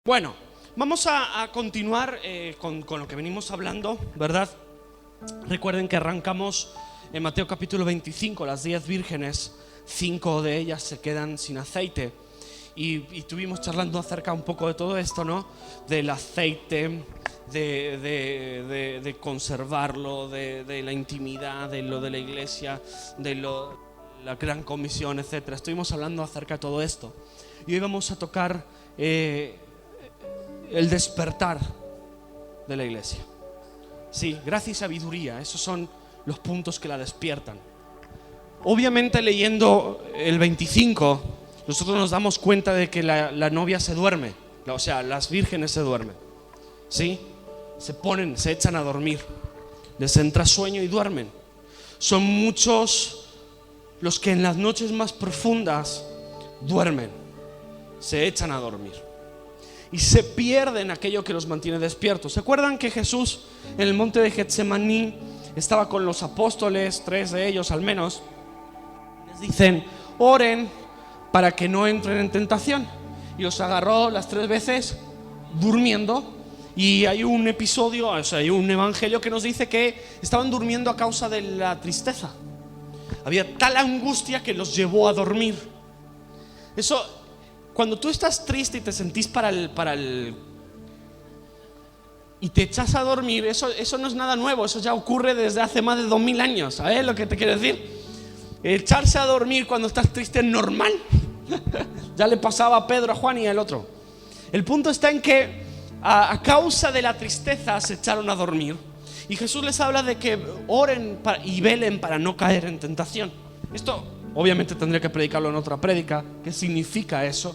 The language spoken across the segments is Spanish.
Bueno, vamos a continuar con lo que venimos hablando, ¿verdad? Recuerden que arrancamos en Mateo capítulo 25, las 10 vírgenes, 5 de ellas se quedan sin aceite. Y estuvimos charlando acerca un poco de todo esto, ¿no? Del aceite, de conservarlo, de la intimidad, de lo de la iglesia, la gran comisión, etc. Estuvimos hablando acerca de todo esto. Y hoy vamos a tocar el despertar de la iglesia. Sí, gracia y sabiduría, esos son los puntos que la despiertan. Obviamente, leyendo el 25, nosotros nos damos cuenta de que la novia se duerme, o sea, las vírgenes se duermen, ¿sí? Se echan a dormir, les entra sueño y duermen. Son muchos los que en las noches más profundas duermen, se echan a dormir y se pierden aquello que los mantiene despiertos. ¿Se acuerdan que Jesús en el monte de Getsemaní estaba con los apóstoles, 3 de ellos al menos? Les dicen: oren para que no entren en tentación. Y los agarró las 3 veces durmiendo. Y hay un episodio, o sea, hay un evangelio que nos dice que estaban durmiendo a causa de la tristeza. Había tal angustia que los llevó a dormir. Eso, cuando tú estás triste y te sentís y te echas a dormir, eso no es nada nuevo, eso ya ocurre desde hace más de 2000 años. ¿Sabes lo que te quiero decir? Echarse a dormir cuando estás triste es normal. Ya le pasaba a Pedro, a Juan y al otro. El punto está en que a causa de la tristeza se echaron a dormir. Y Jesús les habla de que oren y velen para no caer en tentación. Esto obviamente tendría que predicarlo en otra prédica. ¿Qué significa eso?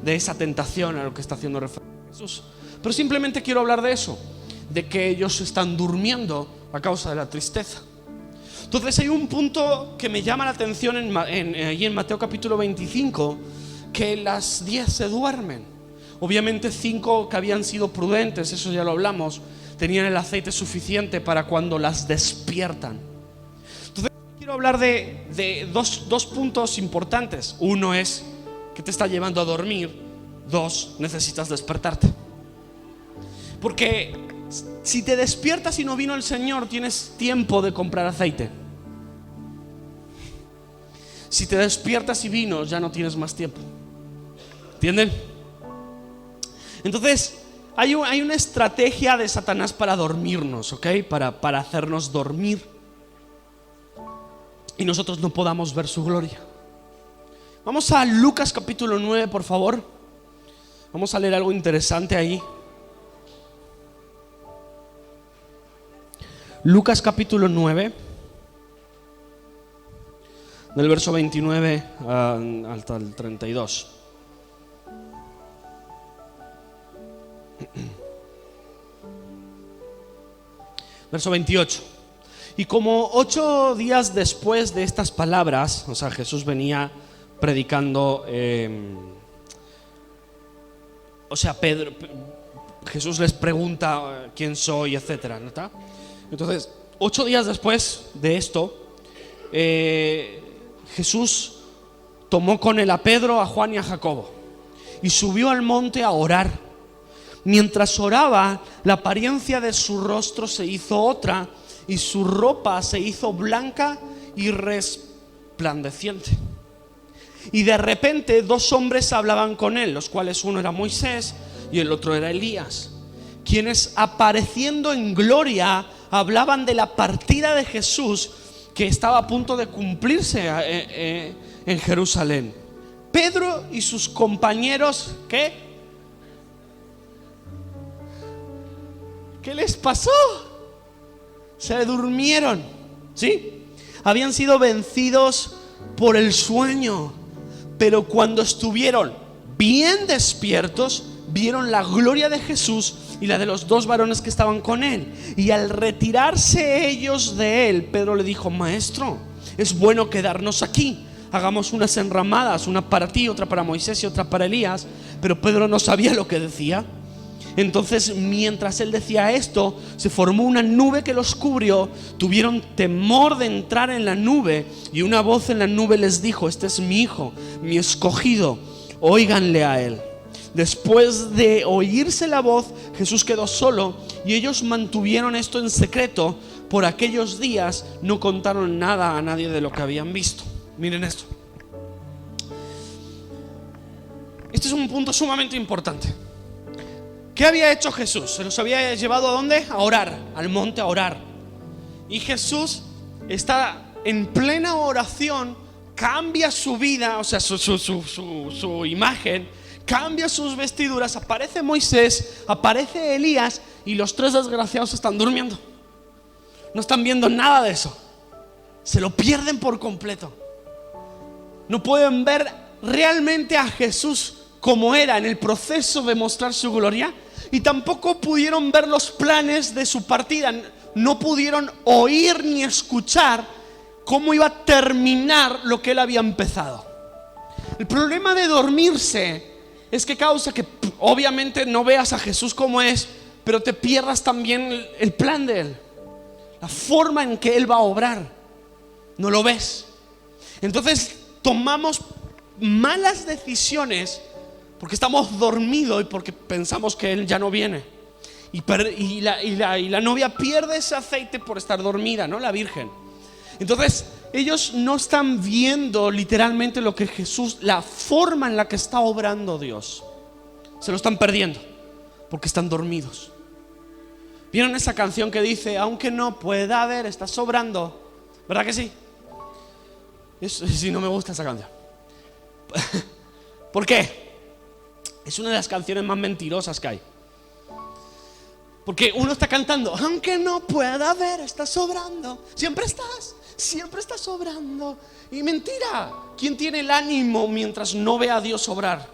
De esa tentación a lo que está haciendo referencia Jesús. Pero simplemente quiero hablar de eso, de que ellos están durmiendo a causa de la tristeza. Entonces hay un punto que me llama la atención allí en Mateo capítulo 25, que las 10 se duermen. Obviamente 5 que habían sido prudentes, eso ya lo hablamos, tenían el aceite suficiente para cuando las despiertan. Entonces quiero hablar de dos puntos importantes. Uno es que te está llevando a dormir. 2, necesitas despertarte. Porque si te despiertas y no vino el Señor, tienes tiempo de comprar aceite. Si te despiertas y vino, ya no tienes más tiempo. ¿Entienden? Entonces hay una estrategia de Satanás para dormirnos, ¿ok? Para hacernos dormir y nosotros no podamos ver su gloria. Vamos a Lucas capítulo 9, por favor. Vamos a leer algo interesante ahí. Lucas capítulo 9, del verso 29 hasta el 32. Verso 28. Y como 8 días después de estas palabras, o sea, Jesús venía predicando, Jesús les pregunta quién soy, etcétera, ¿no está? Entonces, 8 días después de esto, Jesús tomó con él a Pedro, a Juan y a Jacobo y subió al monte a orar. Mientras oraba, la apariencia de su rostro se hizo otra y su ropa se hizo blanca y resplandeciente. Y de repente 2 hombres hablaban con él, los cuales uno era Moisés y el otro era Elías, quienes apareciendo en gloria hablaban de la partida de Jesús que estaba a punto de cumplirse en Jerusalén. Pedro y sus compañeros, ¿qué les pasó? Se durmieron, ¿sí? Habían sido vencidos por el sueño, pero cuando estuvieron bien despiertos, vieron la gloria de Jesús y la de los 2 varones que estaban con él. Y al retirarse ellos de él, Pedro le dijo: Maestro, es bueno quedarnos aquí. Hagamos unas enramadas, una para ti, otra para Moisés y otra para Elías. Pero Pedro no sabía lo que decía. Entonces, mientras él decía esto, se formó una nube que los cubrió. Tuvieron temor de entrar en la nube, y una voz en la nube les dijo: Este es mi hijo, mi escogido, óiganle a él. Después de oírse la voz, Jesús quedó solo y ellos mantuvieron esto en secreto. Por aquellos días no contaron nada a nadie de lo que habían visto. Miren esto. Este es un punto sumamente importante. ¿Qué había hecho Jesús? Se los había llevado ¿a dónde? A orar, al monte a orar. Y Jesús está en plena oración, cambia su vida, o sea, su imagen, cambia sus vestiduras, aparece Moisés, aparece Elías y los tres desgraciados están durmiendo. No están viendo nada de eso. Se lo pierden por completo. No pueden ver realmente a Jesús como era en el proceso de mostrar su gloria, y tampoco pudieron ver los planes de su partida. No pudieron oír ni escuchar cómo iba a terminar lo que él había empezado. El problema de dormirse es que causa que obviamente no veas a Jesús como es, pero te pierdas también el plan de él, la forma en que él va a obrar. No lo ves. Entonces tomamos malas decisiones porque estamos dormidos y porque pensamos que él ya no viene. Y la novia pierde ese aceite por estar dormida, ¿no? La virgen. Entonces ellos no están viendo literalmente lo que Jesús, la forma en la que está obrando Dios. Se lo están perdiendo porque están dormidos. ¿Vieron esa canción que dice: aunque no pueda ver, está sobrando? ¿Verdad que sí? Sí, no me gusta esa canción. ¿Por qué? Es una de las canciones más mentirosas que hay. Porque uno está cantando: aunque no pueda ver, está sobrando. Siempre estás sobrando. Y mentira. ¿Quién tiene el ánimo mientras no ve a Dios obrar?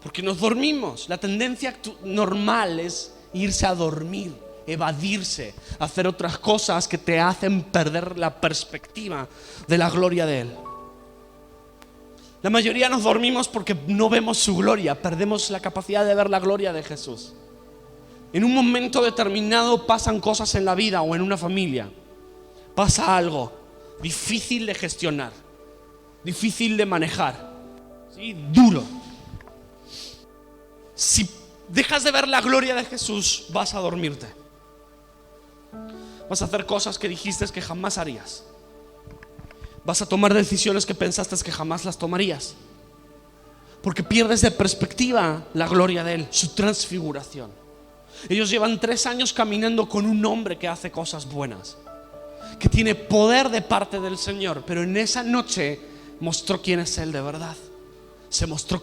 Porque nos dormimos. La tendencia normal es irse a dormir, evadirse, hacer otras cosas que te hacen perder la perspectiva de la gloria de Él. La mayoría nos dormimos porque no vemos su gloria, perdemos la capacidad de ver la gloria de Jesús. En un momento determinado pasan cosas en la vida o en una familia. Pasa algo difícil de gestionar, difícil de manejar, ¿sí? Duro. Si dejas de ver la gloria de Jesús, vas a dormirte. Vas a hacer cosas que dijiste que jamás harías. Vas a tomar decisiones que pensaste que jamás las tomarías, porque pierdes de perspectiva la gloria de Él, su transfiguración. Ellos llevan 3 años caminando con un hombre que hace cosas buenas, que tiene poder de parte del Señor, pero en esa noche mostró quién es Él de verdad. Se mostró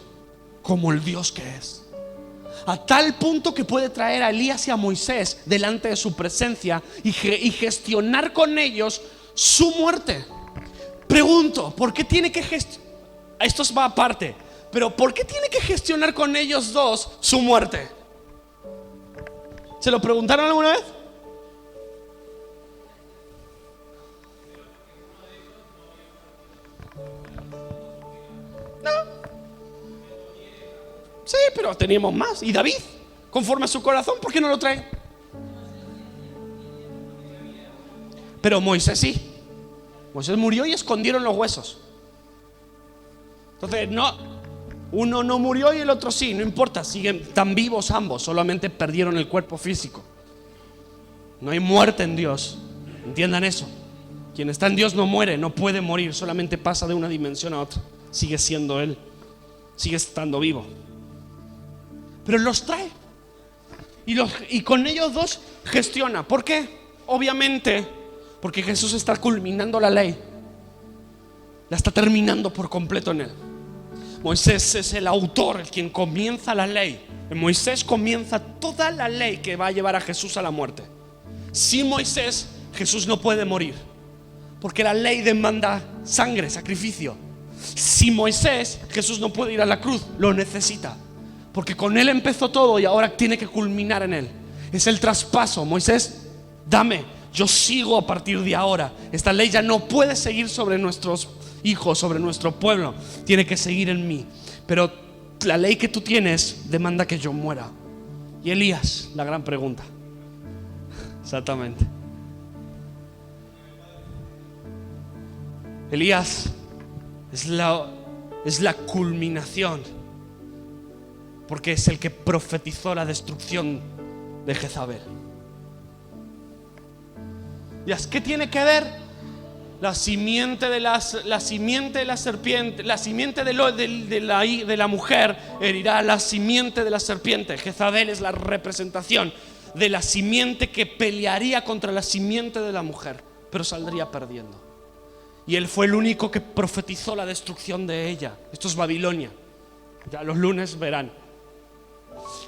como el Dios que es, a tal punto que puede traer a Elías y a Moisés delante de su presencia y gestionar con ellos su muerte. Pregunto, ¿por qué tiene que gestionar? Esto va aparte, pero ¿por qué tiene que gestionar con ellos dos su muerte? ¿Se lo preguntaron alguna vez? No. Sí, pero teníamos más. ¿Y David? Conforme a su corazón, ¿por qué no lo trae? Pero Moisés sí. Moisés murió y escondieron los huesos. Entonces no, uno no murió y el otro sí. No importa, siguen tan vivos ambos, solamente perdieron el cuerpo físico. No hay muerte en Dios. Entiendan eso. Quien está en Dios no muere, no puede morir, solamente pasa de una dimensión a otra. Sigue siendo Él, sigue estando vivo. Pero los trae y con ellos dos gestiona. ¿Por qué? Obviamente porque Jesús está culminando la ley, la está terminando por completo en Él. Moisés es el autor, el quien comienza la ley. En Moisés comienza toda la ley que va a llevar a Jesús a la muerte. Sin Moisés, Jesús no puede morir, porque la ley demanda sangre, sacrificio. Sin Moisés, Jesús no puede ir a la cruz, lo necesita, porque con Él empezó todo y ahora tiene que culminar en Él. Es el traspaso. Moisés, dame. Yo sigo a partir de ahora. Esta ley ya no puede seguir sobre nuestros hijos, sobre nuestro pueblo. Tiene que seguir en mí. Pero la ley que tú tienes demanda que yo muera. Y Elías, la gran pregunta. Exactamente. Elías es es la culminación, porque es el que profetizó la destrucción de Jezabel. ¿Qué tiene que ver? La simiente de la serpiente, la simiente de la mujer herirá la simiente de la serpiente. Jezabel es la representación de la simiente que pelearía contra la simiente de la mujer, pero saldría perdiendo. Y él fue el único que profetizó la destrucción de ella. Esto es Babilonia. Ya los lunes verán.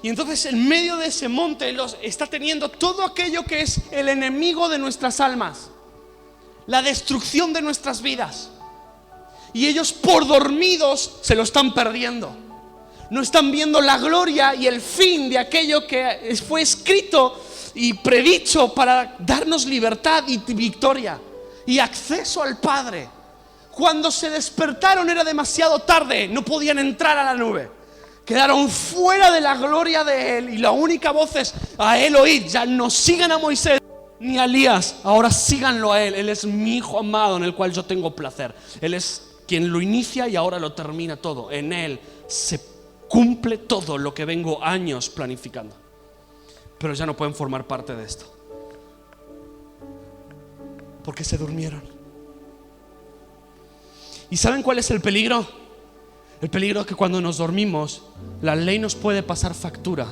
Y entonces en medio de ese monte está teniendo todo aquello que es el enemigo de nuestras almas, la destrucción de nuestras vidas. Y ellos, por dormidos, se lo están perdiendo. No están viendo la gloria y el fin de aquello que fue escrito y predicho para darnos libertad y victoria y acceso al Padre. Cuando se despertaron era demasiado tarde, no podían entrar a la nube. Quedaron fuera de la gloria de Él, y la única voz es: a Él oíd. Ya no sigan a Moisés ni a Elías, ahora síganlo a Él. Él es mi Hijo amado en el cual yo tengo placer. Él es quien lo inicia y ahora lo termina todo. En Él se cumple todo lo que vengo años planificando. Pero ya no pueden formar parte de esto, porque se durmieron. ¿Y saben cuál es el peligro? El peligro es que cuando nos dormimos, la ley nos puede pasar factura,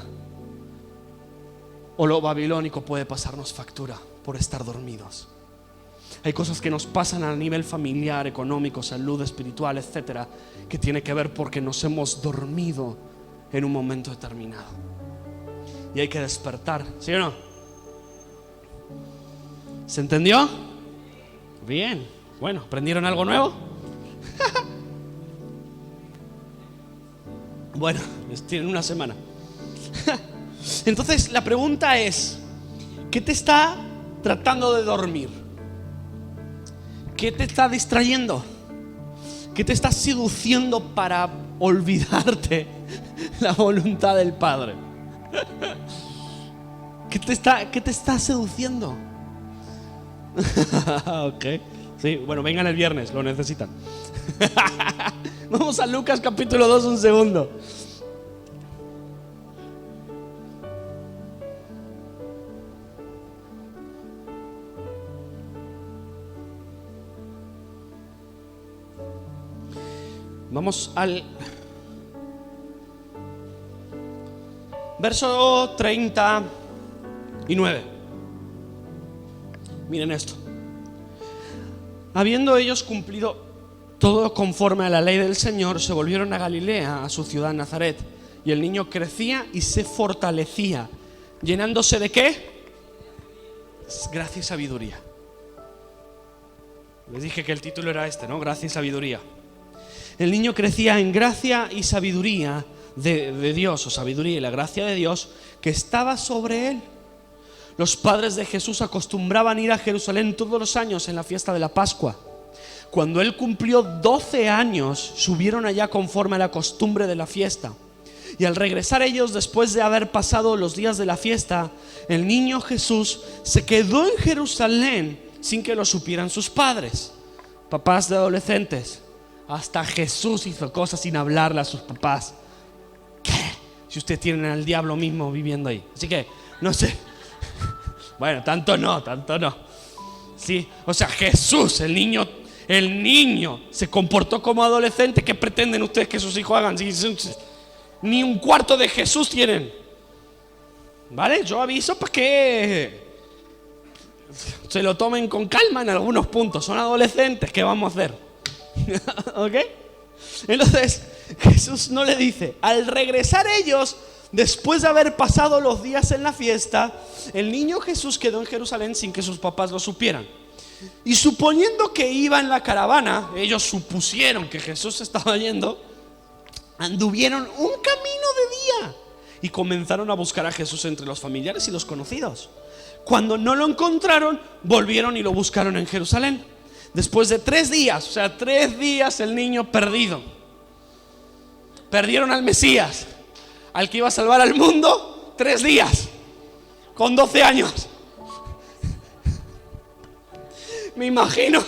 o lo babilónico puede pasarnos factura por estar dormidos. Hay cosas que nos pasan a nivel familiar, económico, salud, espiritual, etcétera, que tiene que ver porque nos hemos dormido en un momento determinado. Y hay que despertar, ¿sí o no? ¿Se entendió? Bien. Bueno, ¿aprendieron algo nuevo? Bueno, tienen una semana. Entonces la pregunta es: ¿qué te está tratando de dormir? ¿Qué te está distrayendo? ¿Qué te está seduciendo para olvidarte la voluntad del Padre? ¿Qué te está seduciendo? Ok, sí, bueno, vengan el viernes, lo necesitan. Vamos a Lucas capítulo 2 un segundo. Vamos al verso 39. Miren esto. Habiendo ellos cumplido todo conforme a la ley del Señor, se volvieron a Galilea, a su ciudad Nazaret. Y el niño crecía y se fortalecía, llenándose ¿de qué? Gracia y sabiduría. Les dije que el título era este, ¿no? Gracia y sabiduría. El niño crecía en gracia y sabiduría de Dios, o sabiduría y la gracia de Dios que estaba sobre él. Los padres de Jesús acostumbraban ir a Jerusalén todos los años en la fiesta de la Pascua. Cuando él cumplió 12 años, subieron allá conforme a la costumbre de la fiesta. Y al regresar ellos, después de haber pasado los días de la fiesta, el niño Jesús se quedó en Jerusalén sin que lo supieran sus padres. Papás de adolescentes, hasta Jesús hizo cosas sin hablarle a sus papás. ¿Qué? Si ustedes tienen al diablo mismo viviendo ahí. Así que, no sé. Bueno, tanto no. Sí, o sea, Jesús, el niño se comportó como adolescente. ¿Qué pretenden ustedes que sus hijos hagan? Ni un cuarto de Jesús tienen. ¿Vale? Yo aviso para que se lo tomen con calma en algunos puntos. Son adolescentes, ¿qué vamos a hacer? ¿Ok? Entonces Jesús no le dice. Al regresar ellos, después de haber pasado los días en la fiesta, el niño Jesús quedó en Jerusalén sin que sus papás lo supieran. Y suponiendo que iba en la caravana, ellos supusieron que Jesús estaba yendo, anduvieron un camino de día y comenzaron a buscar a Jesús entre los familiares y los conocidos. Cuando no lo encontraron, volvieron y lo buscaron en Jerusalén. Después de 3 días, o sea, 3 días el niño perdido. Perdieron al Mesías, al que iba a salvar al mundo, 3 días, con 12 años. Me imagino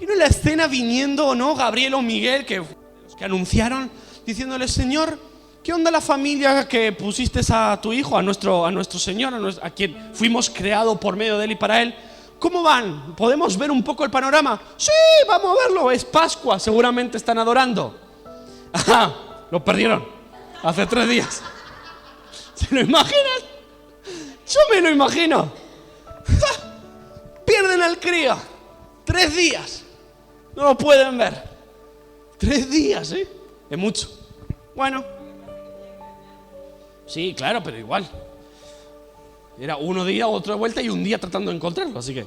Imagino la escena viniendo, ¿no? Gabriel o Miguel, que los que anunciaron, diciéndole: Señor, ¿qué onda la familia que pusiste a tu hijo, a nuestro Señor, a quien fuimos creados por medio de él y para él? ¿Cómo van? ¿Podemos ver un poco el panorama? Sí, vamos a verlo, es Pascua, seguramente están adorando. Ajá, lo perdieron hace 3 días. ¿Se lo imaginan? Yo me lo imagino. Pierden al crío 3 días, no lo pueden ver. 3 días, ¿eh? Es mucho. Bueno, sí, claro, pero igual. Era 1 día, otro de vuelta y 1 día tratando de encontrarlo, así que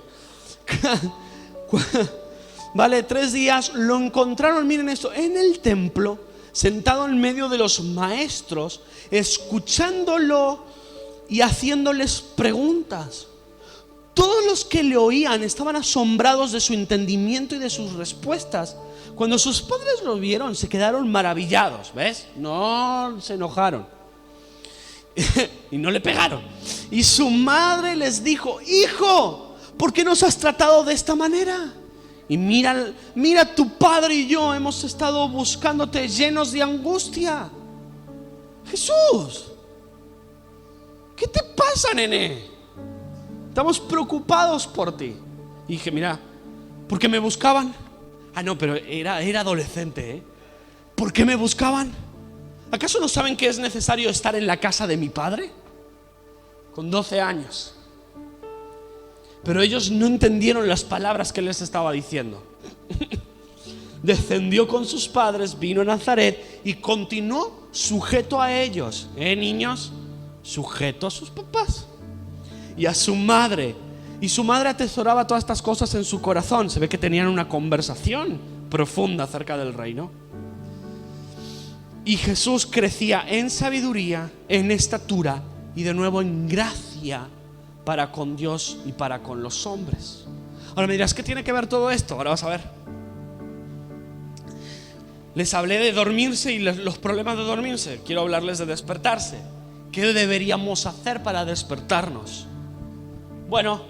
vale, 3 días. Lo encontraron, miren esto, en el templo, sentado en medio de los maestros, escuchándolo y haciéndoles preguntas. Todos los que le oían estaban asombrados de su entendimiento y de sus respuestas. Cuando sus padres lo vieron, se quedaron maravillados, ¿ves? No se enojaron y no le pegaron. Y su madre les dijo: hijo, ¿por qué nos has tratado de esta manera? Y mira, tu padre y yo hemos estado buscándote llenos de angustia. Jesús, ¿qué te pasa, nene? Estamos preocupados por ti. Y dije: mira, ¿por qué me buscaban? Ah, no, pero era adolescente, ¿eh? ¿Por qué me buscaban? ¿Acaso no saben que es necesario estar en la casa de mi padre? Con 12 años. Pero ellos no entendieron las palabras que les estaba diciendo. Descendió con sus padres, vino a Nazaret y continuó sujeto a ellos. Niños, sujeto a sus papás y a su madre. Y su madre atesoraba todas estas cosas en su corazón. Se ve que tenían una conversación profunda acerca del reino. Y Jesús crecía en sabiduría, en estatura y de nuevo en gracia para con Dios y para con los hombres. Ahora me dirás, ¿qué tiene que ver todo esto? Ahora vas a ver. Les hablé de dormirse y los problemas de dormirse. Quiero hablarles de despertarse. ¿Qué deberíamos hacer para despertarnos? Bueno,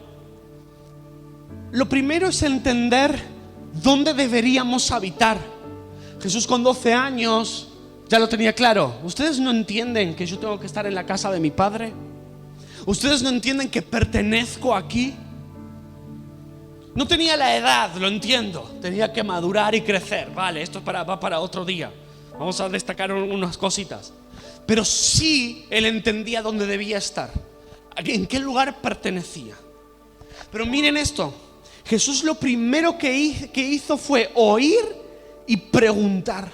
lo primero es entender dónde deberíamos habitar. Jesús con 12 años ya lo tenía claro. ¿Ustedes no entienden que yo tengo que estar en la casa de mi padre? ¿Ustedes no entienden que pertenezco aquí? No tenía la edad, lo entiendo. Tenía que madurar y crecer. Vale, esto va para otro día. Vamos a destacar unas cositas. Pero sí, él entendía dónde debía estar, en qué lugar pertenecía. Pero miren esto. Jesús lo primero que hizo fue oír y preguntar.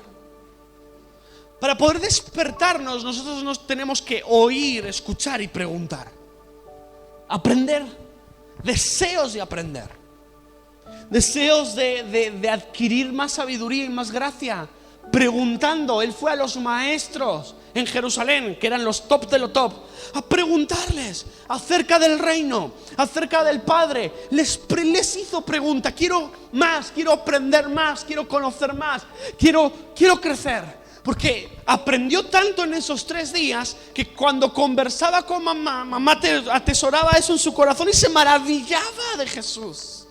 Para poder despertarnos, nosotros nos tenemos que oír, escuchar y preguntar. Aprender. Deseos de aprender. Deseos de adquirir más sabiduría y más gracia. Preguntando. Él fue a los maestros en Jerusalén, que eran los top de lo top, a preguntarles acerca del reino, acerca del Padre. Les hizo pregunta. Quiero más, quiero aprender más, quiero conocer más, quiero crecer. Porque aprendió tanto en esos 3 días que cuando conversaba con mamá atesoraba eso en su corazón y se maravillaba de Jesús.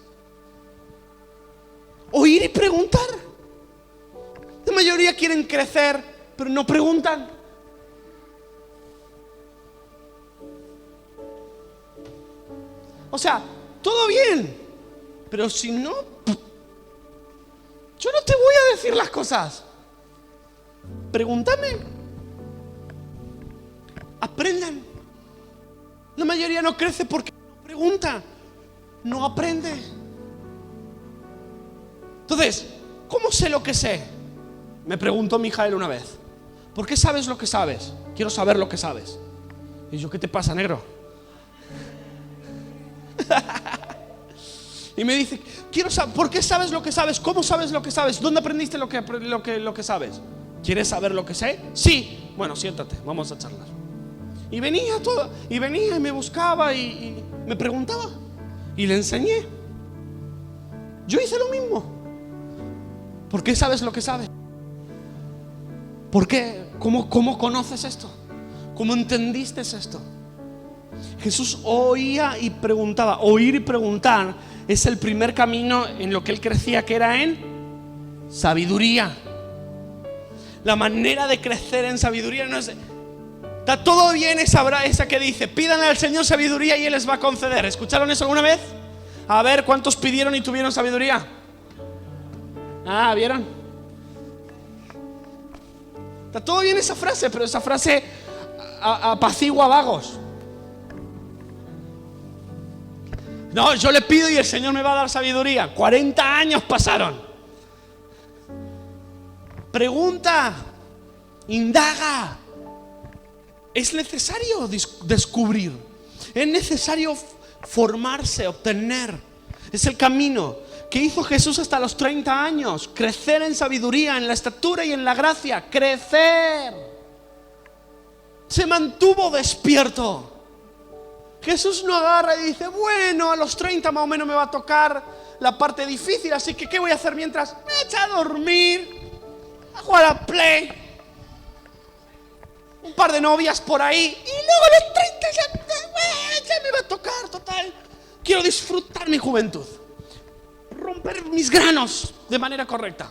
Oír y preguntar. La mayoría quieren crecer, pero no preguntan. O sea, todo bien, pero si no, yo no te voy a decir las cosas. Pregúntame. Aprendan. La mayoría no crece porque no pregunta, no aprende. Entonces, ¿cómo sé lo que sé? Me preguntó Mijael una vez: ¿por qué sabes lo que sabes? Quiero saber lo que sabes. Y yo: ¿qué te pasa, negro? Y me dice: quiero saber, ¿por qué sabes lo que sabes? ¿Cómo sabes lo que sabes? ¿Dónde aprendiste lo que sabes? ¿Quieres saber lo que sé? Sí. Bueno, siéntate, vamos a charlar. Y venía y me buscaba y me preguntaba y le enseñé. Yo hice lo mismo. ¿Por qué sabes lo que sabes? ¿Por qué? ¿Cómo conoces esto? ¿Cómo entendiste esto? Jesús oía y preguntaba. Oír y preguntar es el primer camino en lo que él crecía, que era en sabiduría. La manera de crecer en sabiduría no es... Está todo bien esa que dice, pídanle al Señor sabiduría y Él les va a conceder. ¿Escucharon eso alguna vez? A ver, ¿cuántos pidieron y tuvieron sabiduría? Ah, ¿vieron? Está todo bien esa frase, pero esa frase apacigua vagos. No, yo le pido y el Señor me va a dar sabiduría. 40 años pasaron. Pregunta, indaga. Es necesario descubrir, es necesario formarse, obtener. Es el camino que hizo Jesús hasta los 30 años. Crecer en sabiduría, en la estatura y en la gracia. Crecer. Se mantuvo despierto. Jesús no agarra y dice, bueno, a los 30 más o menos me va a tocar la parte difícil, así que ¿qué voy a hacer mientras? Me echa a dormir, a jugar a Play, un par de novias por ahí, y luego a los 30 ya me va a tocar, total. Quiero disfrutar mi juventud, romper mis granos de manera correcta.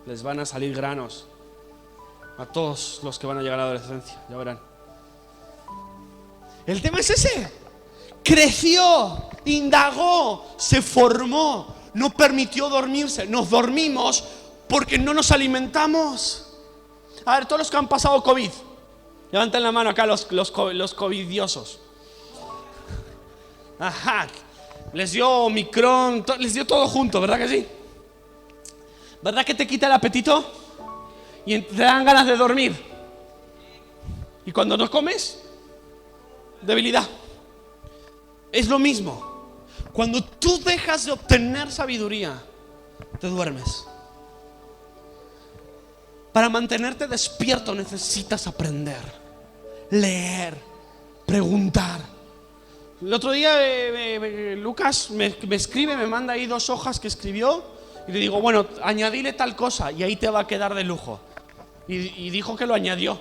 Les van a salir granos a todos los que van a llegar a la adolescencia, ya verán. El tema es ese. Creció, indagó, se formó, no permitió dormirse. Nos dormimos porque no nos alimentamos. A ver, todos los que han pasado COVID, levanten la mano acá los covidiosos. Ajá, les dio Omicron, les dio todo junto, ¿verdad que sí? ¿Verdad que te quita el apetito? Y te dan ganas de dormir. Y cuando no comes, debilidad. Es lo mismo. Cuando tú dejas de obtener sabiduría, te duermes. Para mantenerte despierto necesitas aprender, leer, preguntar. El otro día Lucas me escribe, me manda ahí 2 hojas que escribió y le digo, bueno, añadile tal cosa y ahí te va a quedar de lujo. Y dijo que lo añadió.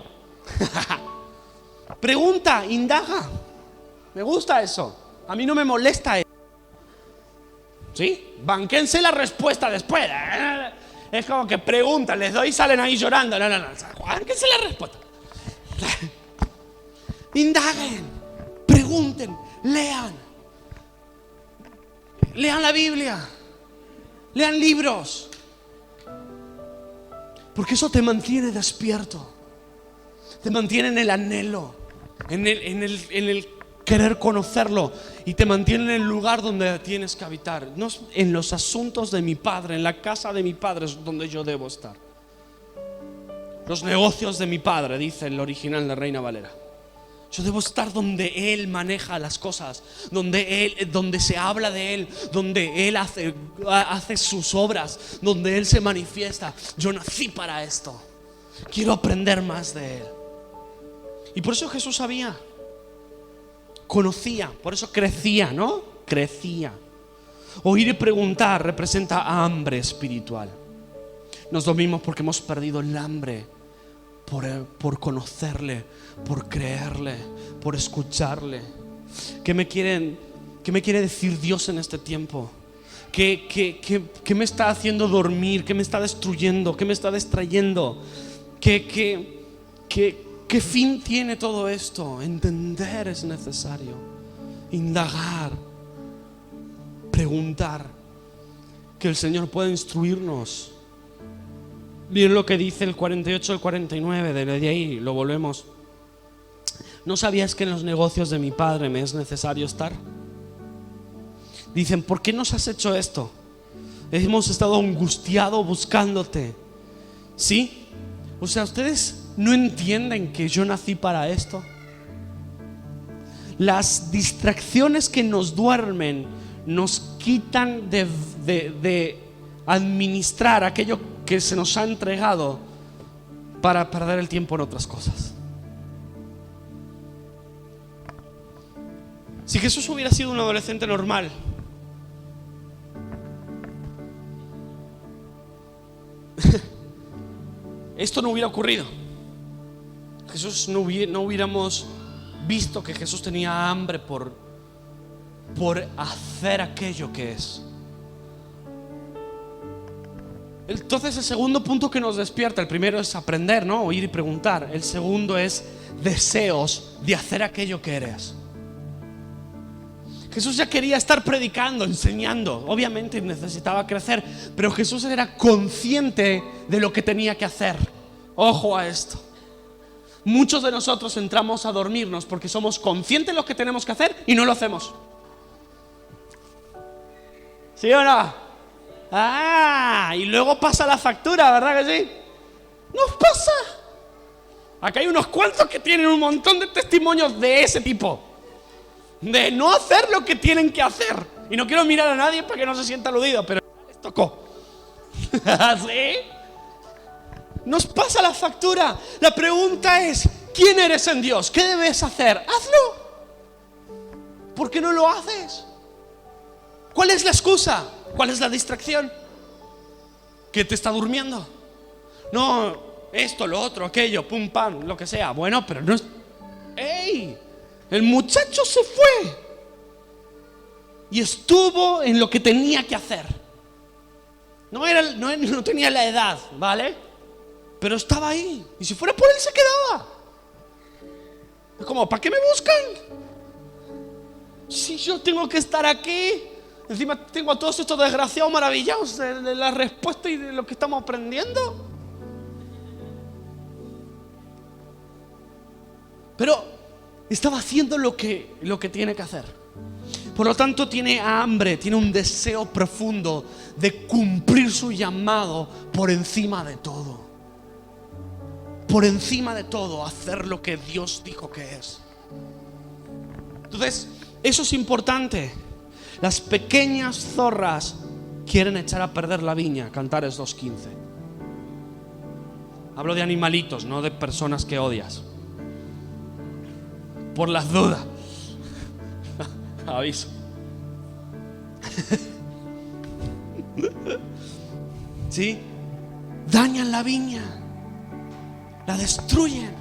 Pregunta, indaga. Me gusta eso. A mí no me molesta eso. ¿Sí? Banquense la respuesta después. Es como que preguntan, les doy y salen ahí llorando. No. Banquense la respuesta. Indaguen, pregunten, lean. Lean la Biblia. Lean libros. Porque eso te mantiene despierto. Te mantiene en el anhelo, en el querer conocerlo, y te mantiene en el lugar donde tienes que habitar. No, en los asuntos de mi Padre, en la casa de mi Padre es donde yo debo estar. Los negocios de mi Padre, dice el original de Reina Valera. Yo debo estar donde Él maneja las cosas, donde se habla de Él, donde Él hace sus obras, donde Él se manifiesta. Yo nací para esto. Quiero aprender más de Él. Y por eso Jesús sabía, conocía, por eso crecía, ¿no? Crecía. Oír y preguntar representa hambre espiritual. Nos dormimos porque hemos perdido el hambre por conocerle, por creerle, por escucharle. ¿Qué me quiere decir Dios en este tiempo? ¿Qué me está haciendo dormir? ¿Qué me está destruyendo? ¿Qué me está distrayendo? ¿Qué fin tiene todo esto? Entender es necesario. Indagar, preguntar, que el Señor pueda instruirnos. Miren lo que dice el 48 al 49, de ahí lo volvemos. ¿No sabías que en los negocios de mi Padre me es necesario estar? Dicen, ¿por qué nos has hecho esto? Hemos estado angustiados buscándote. ¿Sí? O sea, ¿ustedes no entienden que yo nací para esto? Las distracciones que nos duermen nos quitan de administrar aquello que se nos ha entregado para perder el tiempo en otras cosas. Si Jesús hubiera sido un adolescente normal, esto no hubiera ocurrido. Jesús no hubiéramos visto que Jesús tenía hambre por hacer aquello que es. Entonces el segundo punto que nos despierta, el primero es aprender, ¿no? Oír y preguntar. El segundo es deseos de hacer aquello que eres. Jesús ya quería estar predicando, enseñando. Obviamente necesitaba crecer, pero Jesús era consciente de lo que tenía que hacer. Ojo a esto. Muchos de nosotros entramos a dormirnos porque somos conscientes de lo que tenemos que hacer y no lo hacemos. ¿Sí o no? Y luego pasa la factura, ¿verdad que sí? Nos pasa. Acá hay unos cuantos que tienen un montón de testimonios de ese tipo, de no hacer lo que tienen que hacer. Y no quiero mirar a nadie para que no se sienta aludido, pero les tocó. ¿Sí? Nos pasa la factura. La pregunta es: ¿quién eres en Dios? ¿Qué debes hacer? Hazlo. ¿Por qué no lo haces? ¿Cuál es la excusa? ¿Cuál es la distracción? ¿Qué te está durmiendo? No, esto, lo otro, aquello, pum, pam, lo que sea. Bueno, pero no es... ¡Ey! El muchacho se fue y estuvo en lo que tenía que hacer. No tenía la edad, ¿vale? Pero estaba ahí. Y si fuera por él se quedaba. Es como, ¿para qué me buscan? Si yo tengo que estar aquí. Encima tengo a todos estos desgraciados maravillados de la respuesta y de lo que estamos aprendiendo. Pero estaba haciendo lo que tiene que hacer. Por lo tanto tiene hambre, tiene un deseo profundo de cumplir su llamado por encima de todo. Por encima de todo, hacer lo que Dios dijo que es. Entonces, eso es importante. Las pequeñas zorras quieren echar a perder la viña. Cantares 2:15. Hablo de animalitos, no de personas que odias. Por las dudas. Aviso. ¿Sí? Dañan la viña, la destruyen.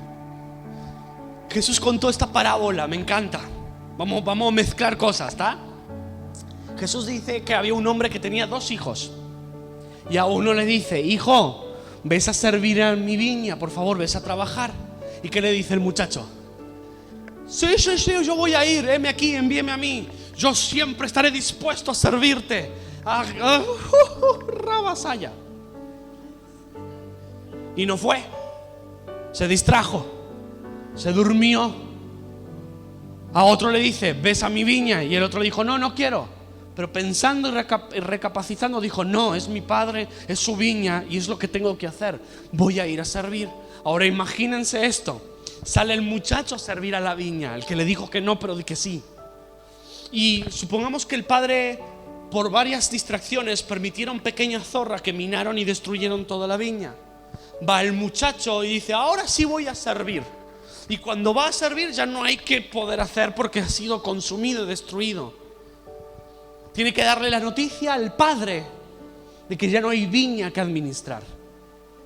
Jesús contó esta parábola, me encanta. Vamos a mezclar cosas, ¿está? Jesús dice que había un hombre que tenía 2 hijos. Y a uno le dice: hijo, ves a servir a mi viña, por favor, ves a trabajar. ¿Y qué le dice el muchacho? Sí, yo voy a ir, heme aquí, envíeme a mí. Yo siempre estaré dispuesto a servirte. Rabasaya. Y no fue. Se distrajo, se durmió. A otro le dice: ves a mi viña. Y el otro le dijo: no quiero. Pero pensando y recapacitando dijo: no, es mi padre, es su viña y es lo que tengo que hacer. Voy a ir a servir. Ahora imagínense esto. Sale el muchacho a servir a la viña, el que le dijo que no, pero de que sí. Y supongamos que el padre, por varias distracciones, permitieron pequeñas zorras que minaron y destruyeron toda la viña. Va el muchacho y dice: ahora sí voy a servir. Y cuando va a servir ya no hay que poder hacer porque ha sido consumido y destruido. Tiene que darle la noticia al padre de que ya no hay viña que administrar.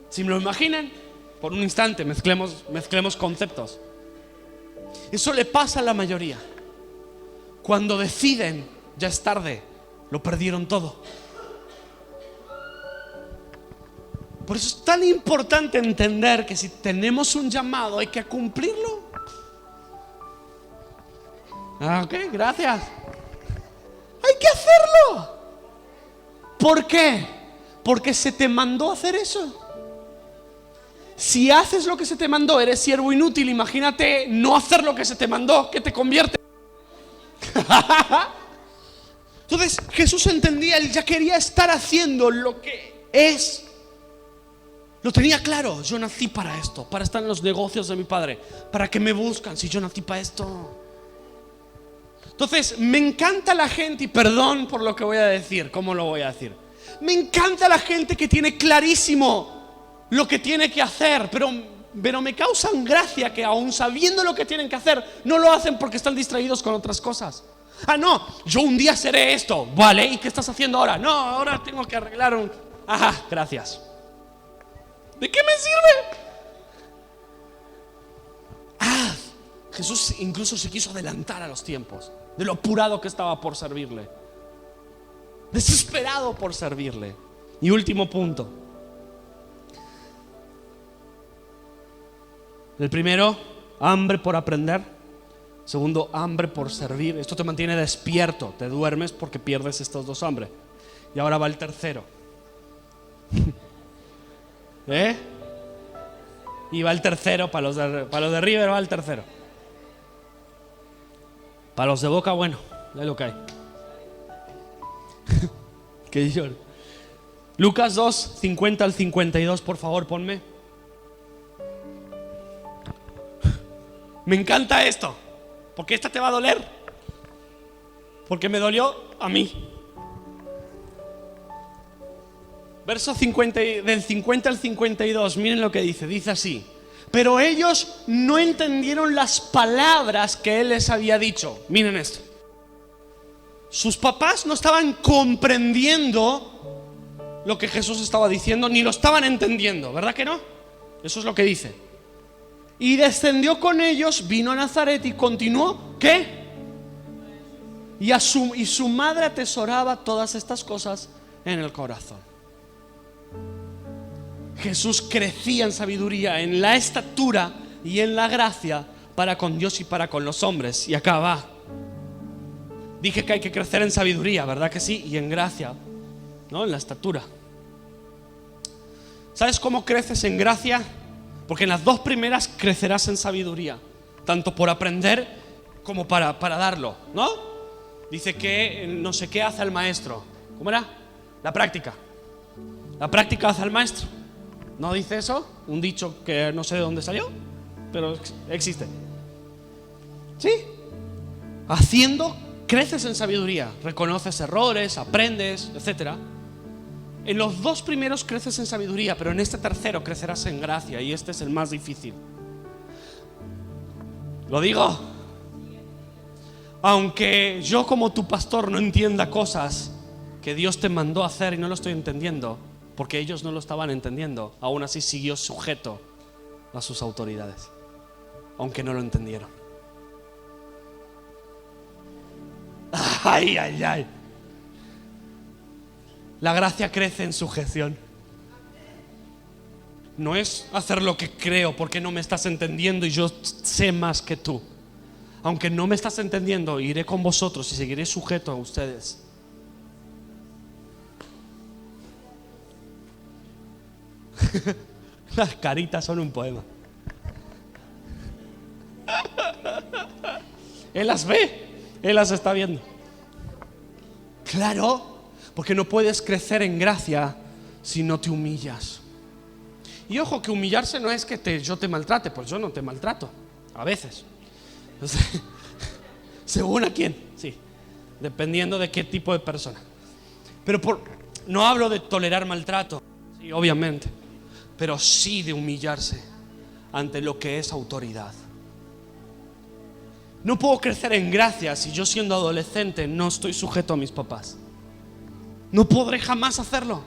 Si me lo imaginan, por un instante mezclemos conceptos. Eso le pasa a la mayoría. Cuando deciden, ya es tarde, lo perdieron todo. Por eso es tan importante entender que si tenemos un llamado hay que cumplirlo. Ok, gracias. Hay que hacerlo. ¿Por qué? Porque se te mandó a hacer eso. Si haces lo que se te mandó, eres siervo inútil. Imagínate no hacer lo que se te mandó, ¿qué te convierte? Entonces Jesús entendía, él ya quería estar haciendo lo que es. Lo tenía claro: yo nací para esto, para estar en los negocios de mi padre. ¿Para qué me buscan si yo nací para esto? Entonces me encanta la gente, y perdón por lo que voy a decir, ¿cómo lo voy a decir? Me encanta la gente que tiene clarísimo lo que tiene que hacer, pero me causan gracia que aún sabiendo lo que tienen que hacer, no lo hacen porque están distraídos con otras cosas. No, yo un día seré esto, ¿vale? ¿Y qué estás haciendo ahora? No, ahora tengo que arreglar un... Ajá, gracias. ¿De qué me sirve? Jesús incluso se quiso adelantar a los tiempos, de lo apurado que estaba por servirle, desesperado por servirle. Y último punto. El primero, hambre por aprender. Segundo, hambre por servir. Esto te mantiene despierto. Te duermes porque pierdes estos dos hambres. Y ahora va el tercero. Y va el tercero. Para los de River va el tercero. Para los de Boca, bueno, es lo que hay. Que llore. Lucas 2, 50 al 52, por favor, ponme. Me encanta esto, porque esta te va a doler, porque me dolió a mí. Verso 50, del 50 al 52, miren lo que dice. Dice así: pero ellos no entendieron las palabras que él les había dicho. Miren esto. Sus papás no estaban comprendiendo lo que Jesús estaba diciendo, ni lo estaban entendiendo, ¿verdad que no? Eso es lo que dice. Y descendió con ellos, vino a Nazaret y continuó, ¿qué? Y su madre atesoraba todas estas cosas en el corazón. Jesús crecía en sabiduría, en la estatura y en la gracia para con Dios y para con los hombres. Y acá va. Dije que hay que crecer en sabiduría, ¿verdad que sí? Y en gracia, ¿no? En la estatura. ¿Sabes cómo creces en gracia? Porque en las dos primeras crecerás en sabiduría, tanto por aprender como para darlo, ¿no? Dice que no sé qué hace el maestro. ¿Cómo era? La práctica. La práctica hace al maestro. ¿No dice eso? Un dicho que no sé de dónde salió, pero existe. ¿Sí? Haciendo creces en sabiduría, reconoces errores, aprendes, etcétera. En los dos primeros creces en sabiduría, pero en este tercero crecerás en gracia, y este es el más difícil. Lo digo, aunque yo como tu pastor no entienda cosas que Dios te mandó a hacer y no lo estoy entendiendo, porque ellos no lo estaban entendiendo, aún así siguió sujeto a sus autoridades, aunque no lo entendieron. Ay, ay, ay. La gracia crece en sujeción. No es hacer lo que creo porque no me estás entendiendo y yo sé más que tú. Aunque no me estás entendiendo, iré con vosotros y seguiré sujeto a ustedes. Las caritas son un poema. Él las ve, él las está viendo. Claro. Porque no puedes crecer en gracia si no te humillas. Y ojo, que humillarse no es que yo te maltrate. Pues yo no te maltrato, a veces. Según a quién, sí, dependiendo de qué tipo de persona. Pero no hablo de tolerar maltrato, sí, obviamente, pero sí de humillarse ante lo que es autoridad. No puedo crecer en gracia si yo, siendo adolescente, no estoy sujeto a mis papás. No podré jamás hacerlo.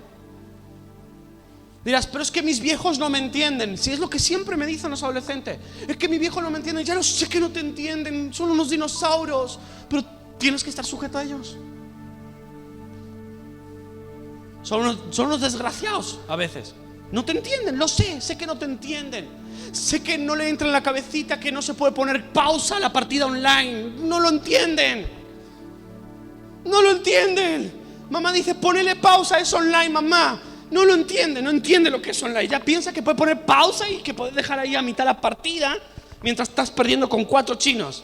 Dirás, pero es que mis viejos no me entienden. Si es lo que siempre me dicen los adolescentes, es que mi viejo no me entiende. Ya lo sé que no te entienden, son unos dinosaurios, pero tienes que estar sujeto a ellos. Son unos desgraciados a veces. No te entienden, lo sé que no te entienden. Sé que no le entra en la cabecita que no se puede poner pausa a la partida online. No lo entienden. No lo entienden. Mamá dice, ponele pausa, es online, mamá. No lo entiende, no entiende lo que es online. Ya piensa que puede poner pausa y que puedes dejar ahí a mitad la partida mientras estás perdiendo con 4 chinos.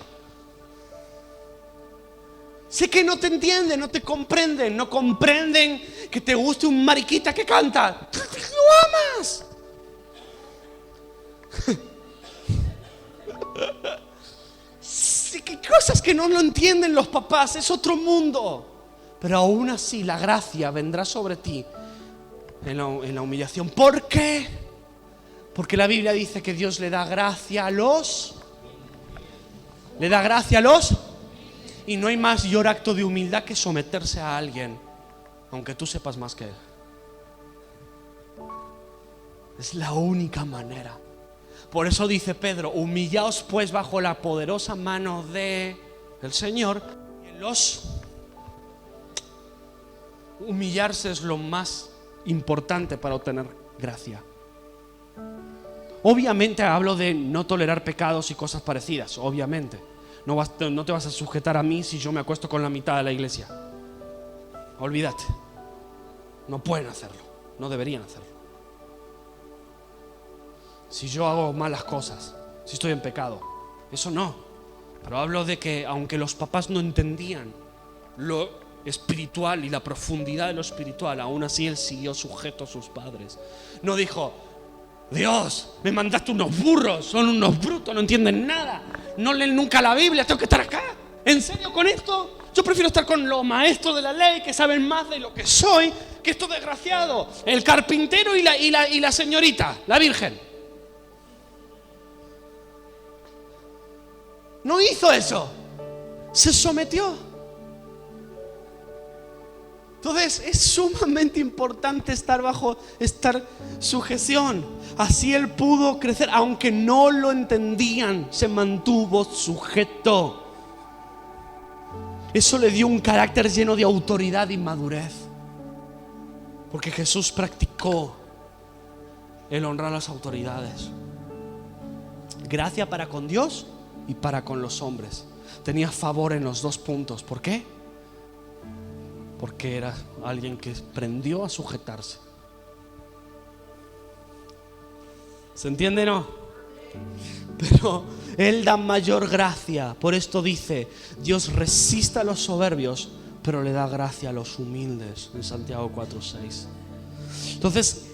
Sé que no te entienden, no te comprenden. No comprenden que te guste un mariquita que canta. ¡Lo amas! Sí, que cosas que no lo entienden los papás. Es otro mundo. Pero aún así la gracia vendrá sobre ti en la humillación. ¿Por qué? Porque la Biblia dice que Dios le da gracia a los. Le da gracia a los. Y no hay mayor acto de humildad que someterse a alguien, aunque tú sepas más que él. Es la única manera. Por eso dice Pedro: humillaos pues bajo la poderosa mano del Señor. Humillarse es lo más importante para obtener gracia. Obviamente hablo de no tolerar pecados y cosas parecidas, obviamente. No te vas a sujetar a mí si yo me acuesto con la mitad de la iglesia. Olvídate. No pueden hacerlo, no deberían hacerlo. Si yo hago malas cosas, si estoy en pecado, eso no. Pero hablo de que aunque los papás no entendían lo espiritual y la profundidad de lo espiritual, aún así él siguió sujeto a sus padres. No dijo: Dios, me mandaste unos burros, son unos brutos, no entienden nada, no leen nunca la Biblia, tengo que estar acá. ¿En serio con esto? Yo prefiero estar con los maestros de la ley que saben más de lo que soy que estos desgraciados, el carpintero y la señorita, la virgen. No hizo eso, se sometió. Entonces es sumamente importante estar sujeción. Así él pudo crecer, aunque no lo entendían, se mantuvo sujeto. Eso le dio un carácter lleno de autoridad y madurez, porque Jesús practicó el honrar a las autoridades. Gracia para con Dios y para con los hombres. Tenía favor en los dos puntos. ¿Por qué? Porque era alguien que aprendió a sujetarse. ¿Se entiende, no? Pero Él da mayor gracia. Por esto dice: Dios resiste a los soberbios, pero le da gracia a los humildes, en Santiago 4:6. Entonces,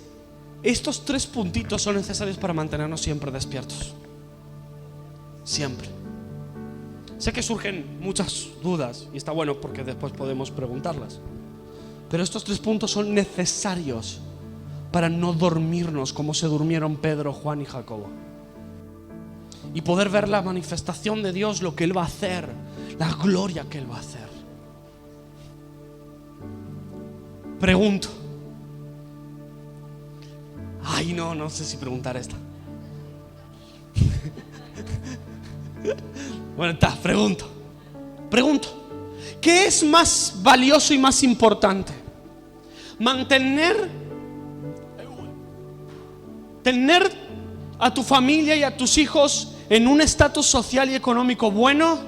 estos tres puntitos son necesarios para mantenernos siempre despiertos. Siempre. Sé que surgen muchas dudas y está bueno porque después podemos preguntarlas, pero estos tres puntos son necesarios para no dormirnos como se durmieron Pedro, Juan y Jacobo, y poder ver la manifestación de Dios, lo que Él va a hacer, la gloria que Él va a hacer. Pregunto. Ay, no sé si preguntar esta. Bueno, pregunto, ¿qué es más valioso y más importante? Tener a tu familia y a tus hijos en un estatus social y económico bueno,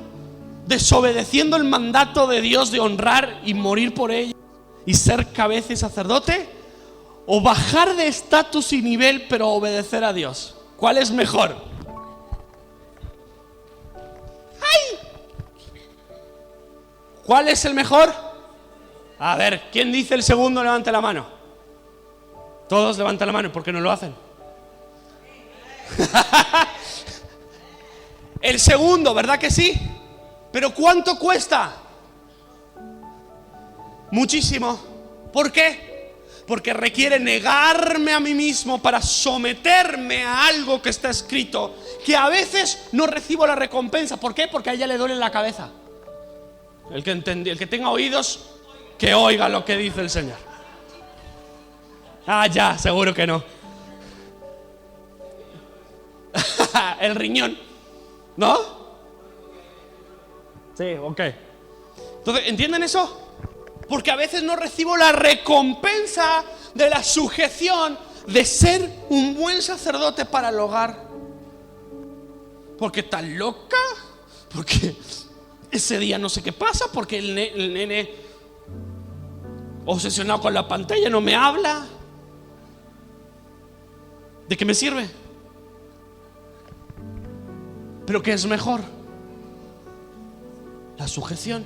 desobedeciendo el mandato de Dios de honrar y morir por ellos y ser cabeza y sacerdote, o bajar de estatus y nivel pero obedecer a Dios. ¿Cuál es mejor? ¿Cuál es el mejor? A ver, ¿quién dice el segundo? Levante la mano. Todos levantan la mano. ¿Por qué no lo hacen? El segundo, ¿verdad que sí? Pero ¿cuánto cuesta? Muchísimo. ¿Por qué? Porque requiere negarme a mí mismo para someterme a algo que está escrito, que a veces no recibo la recompensa. ¿Por qué? Porque a ella le duele la cabeza. El que tenga oídos, que oiga lo que dice el Señor. Ah, ya, seguro que no. El riñón, ¿no? Sí, ok. Entonces, ¿entienden eso? Porque a veces no recibo la recompensa de la sujeción de ser un buen sacerdote para el hogar. Porque está loca, porque ese día no sé qué pasa, porque el nene obsesionado con la pantalla no me habla. ¿De qué me sirve? ¿Pero qué es mejor? La sujeción.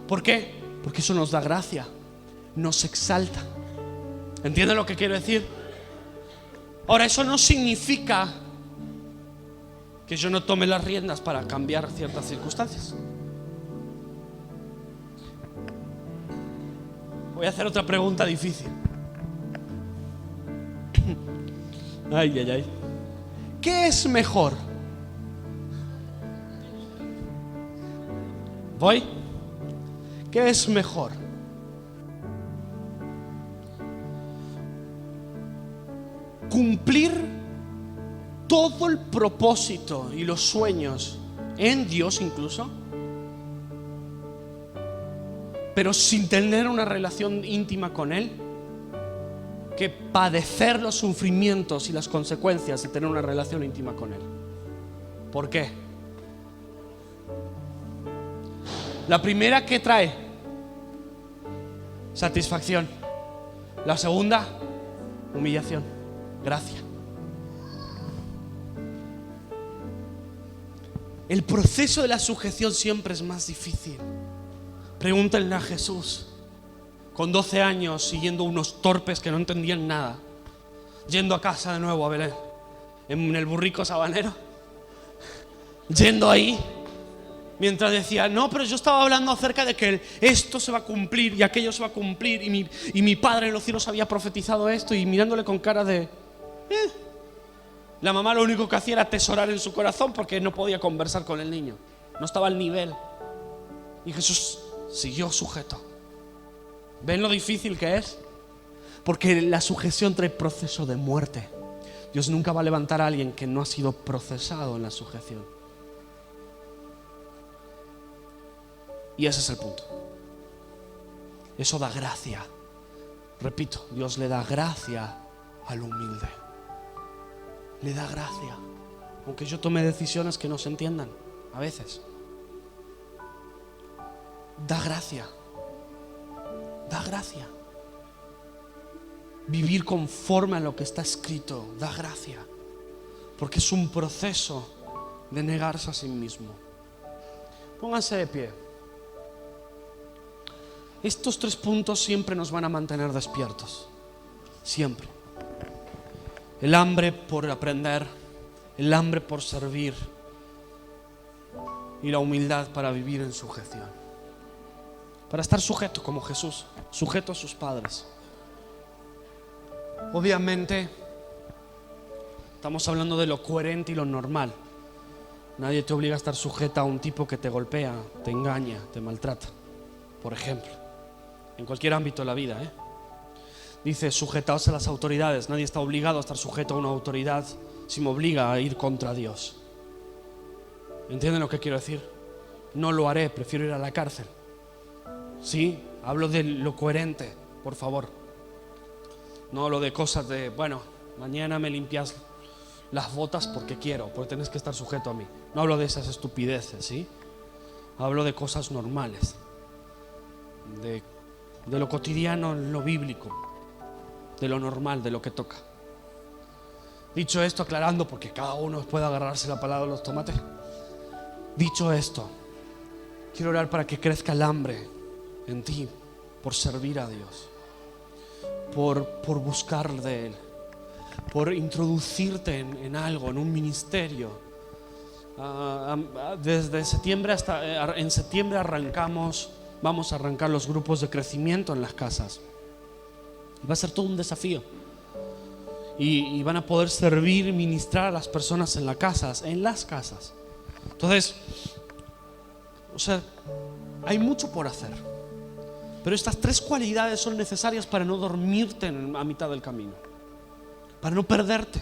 ¿Por qué? Porque eso nos da gracia, nos exalta. ¿Entienden lo que quiero decir? Ahora, eso no significa que yo no tome las riendas para cambiar ciertas circunstancias. Voy a hacer otra pregunta difícil. Ay. ¿Qué es mejor? ¿Voy? ¿Qué es mejor? ¿Cumplir todo el propósito y los sueños en Dios incluso, pero sin tener una relación íntima con Él, que padecer los sufrimientos y las consecuencias de tener una relación íntima con Él. ¿Por qué? La primera, ¿qué trae? Satisfacción. La segunda, humillación, gracia. El proceso de la sujeción siempre es más difícil. Pregúntenle a Jesús, con 12 años, siguiendo unos torpes que no entendían nada, yendo a casa de nuevo a Belén, en el burrico sabanero, yendo ahí, mientras decía, no, pero yo estaba hablando acerca de que esto se va a cumplir y aquello se va a cumplir, y mi Padre en los cielos había profetizado esto, y mirándole con cara de... La mamá lo único que hacía era atesorar en su corazón porque no podía conversar con el niño, no estaba al nivel. Y Jesús siguió sujeto. ¿Ven lo difícil que es? Porque la sujeción trae proceso de muerte. Dios nunca va a levantar a alguien que no ha sido procesado en la sujeción. Y ese es el punto. Eso da gracia. Repito, Dios le da gracia al humilde. Le da gracia, aunque yo tome decisiones que no se entiendan a veces. Da gracia. Da gracia. Vivir conforme a lo que está escrito da gracia, porque es un proceso de negarse a sí mismo. Pónganse de pie. Estos 3 puntos siempre nos van a mantener despiertos. Siempre. El hambre por aprender, el hambre por servir y la humildad para vivir en sujeción. Para estar sujeto como Jesús, sujeto a sus padres. Obviamente, estamos hablando de lo coherente y lo normal. Nadie te obliga a estar sujeta a un tipo que te golpea, te engaña, te maltrata, por ejemplo. En cualquier ámbito de la vida, Dice, sujetaos a las autoridades. Nadie está obligado a estar sujeto a una autoridad si me obliga a ir contra Dios. ¿Entienden lo que quiero decir? No lo haré, prefiero ir a la cárcel. Sí, hablo de lo coherente, por favor. No hablo de cosas de, bueno, mañana me limpias las botas porque quiero, porque tenés que estar sujeto a mí. No hablo de esas estupideces, ¿sí? Hablo de cosas normales, de lo cotidiano, lo bíblico, de lo normal, de lo que toca. Dicho esto, aclarando, porque cada uno puede agarrarse la palabra de los tomates. Dicho esto, quiero orar para que crezca el hambre en ti por servir a Dios, por buscar de Él, por introducirte en algo, en un ministerio. Desde septiembre en septiembre vamos a arrancar los grupos de crecimiento en las casas. Va a ser todo un desafío. Y van a poder servir y ministrar a las personas en las casas. Entonces, hay mucho por hacer. Pero estas 3 cualidades son necesarias para no dormirte a mitad del camino, para no perderte.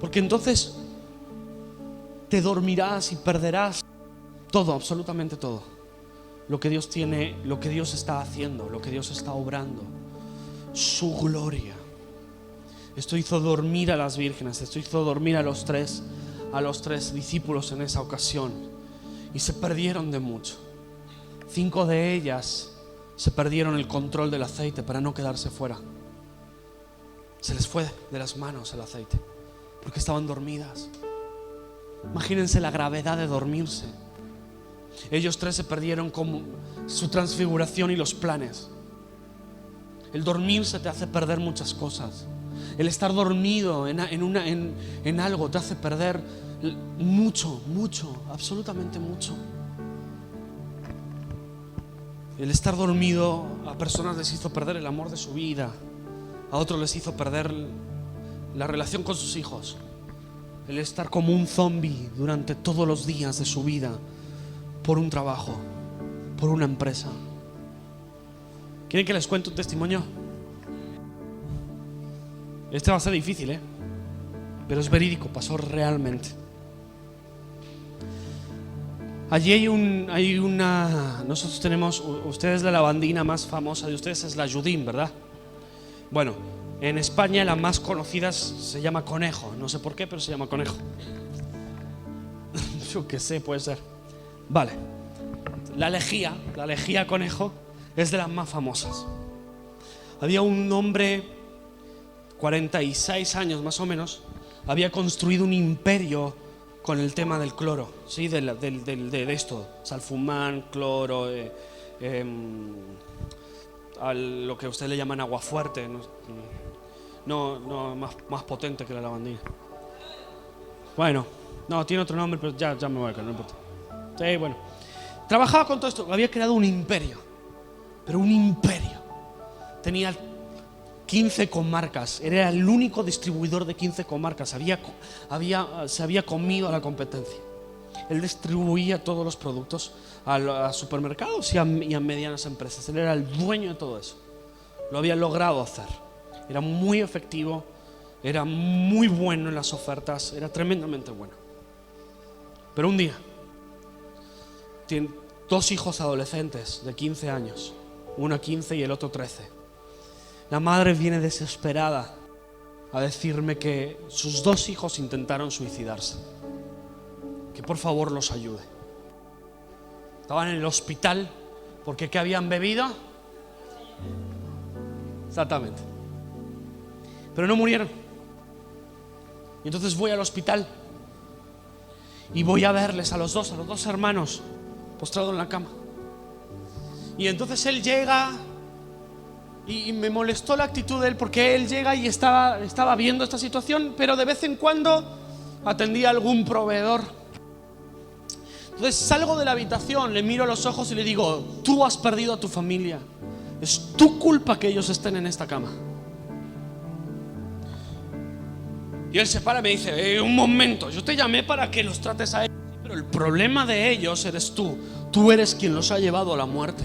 Porque entonces te dormirás y perderás todo, absolutamente todo. Lo que Dios tiene, lo que Dios está haciendo, lo que Dios está obrando. Su gloria. Esto hizo dormir a las vírgenes, esto hizo dormir a los tres discípulos en esa ocasión, y se perdieron de mucho. 5 de ellas se perdieron el control del aceite para no quedarse fuera. Se les fue de las manos el aceite porque estaban dormidas. Imagínense la gravedad de dormirse. Ellos 3 se perdieron con su transfiguración y los planes. El dormirse te hace perder muchas cosas. El estar dormido en algo te hace perder mucho, absolutamente mucho. El estar dormido a personas les hizo perder el amor de su vida, a otros les hizo perder la relación con sus hijos. El estar como un zombie durante todos los días de su vida por un trabajo, por una empresa. ¿Quieren que les cuente un testimonio? Este va a ser difícil, pero es verídico, pasó realmente. Allí hay una, nosotros tenemos, ustedes la lavandina más famosa de ustedes es la Judín, ¿verdad? Bueno, en España la más conocida se llama Conejo, no sé por qué, pero se llama Conejo. Yo qué sé, puede ser. Vale, la lejía Conejo es de las más famosas. Había un hombre, 46 años más o menos, había construido un imperio con el tema del cloro, ¿sí? de esto, salfumán, cloro, lo que ustedes le llaman agua fuerte, no más potente que la lavandina. Bueno, no, tiene otro nombre, pero ya me voy a quedar, no importa. Sí, bueno, trabajaba con todo esto, había creado un imperio, pero un imperio. Tenía 15 comarcas, era el único distribuidor de 15 comarcas, se había comido a la competencia. Él distribuía todos los productos a supermercados y a medianas empresas. Él era el dueño de todo eso. Lo había logrado hacer. Era muy efectivo, era muy bueno en las ofertas, era tremendamente bueno. Pero un día, tiene 2 hijos adolescentes de 15 años, uno 15 y el otro 13. La madre viene desesperada a decirme que sus 2 hijos intentaron suicidarse, que por favor los ayude. Estaban en el hospital porque ¿qué habían bebido? Exactamente. Pero no murieron. Y entonces voy al hospital y voy a verles a los dos hermanos postrados en la cama. Y entonces él llega. Y me molestó la actitud de él porque él llega y estaba viendo esta situación, pero de vez en cuando atendía a algún proveedor. Entonces salgo de la habitación, le miro a los ojos y le digo: tú has perdido a tu familia, es tu culpa que ellos estén en esta cama. Y él se para y me dice: un momento, yo te llamé para que los trates a ellos, pero el problema de ellos eres tú. Tú eres quien los ha llevado a la muerte.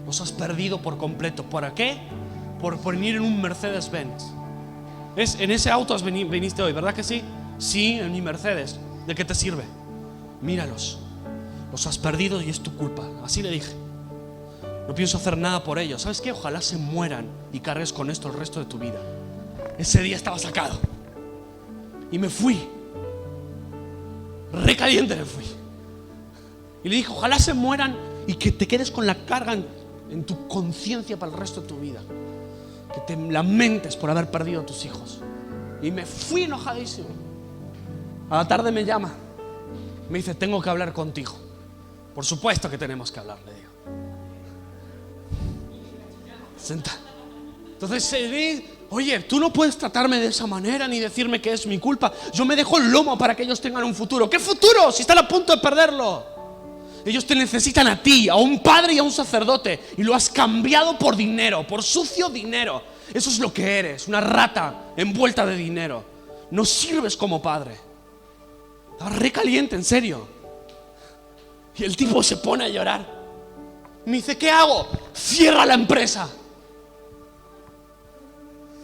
Los has perdido por completo. ¿Para qué? Por venir en un Mercedes-Benz. En ese auto viniste hoy, ¿verdad que sí? Sí, en mi Mercedes. ¿De qué te sirve? Míralos. Los has perdido y es tu culpa. Así le dije. No pienso hacer nada por ellos. ¿Sabes qué? Ojalá se mueran y cargues con esto el resto de tu vida. Ese día estaba sacado. Y me fui. Recaliente me fui. Y le dije: ojalá se mueran y que te quedes con la carga en tu conciencia para el resto de tu vida, que te lamentes por haber perdido a tus hijos. Y me fui enojadísimo. A la tarde me llama, me dice: tengo que hablar contigo. Por supuesto que tenemos que hablar, le digo. Senta. Entonces oye, tú no puedes tratarme de esa manera ni decirme que es mi culpa. Yo me dejo el lomo para que ellos tengan un futuro. ¿Qué futuro? Si están a punto de perderlo. Ellos te necesitan a ti, a un padre y a un sacerdote, y lo has cambiado por dinero, por sucio dinero. Eso es lo que eres, una rata envuelta de dinero. No sirves como padre. Estaba recaliente, en serio. Y el tipo se pone a llorar. Me dice: ¿qué hago? Cierra la empresa.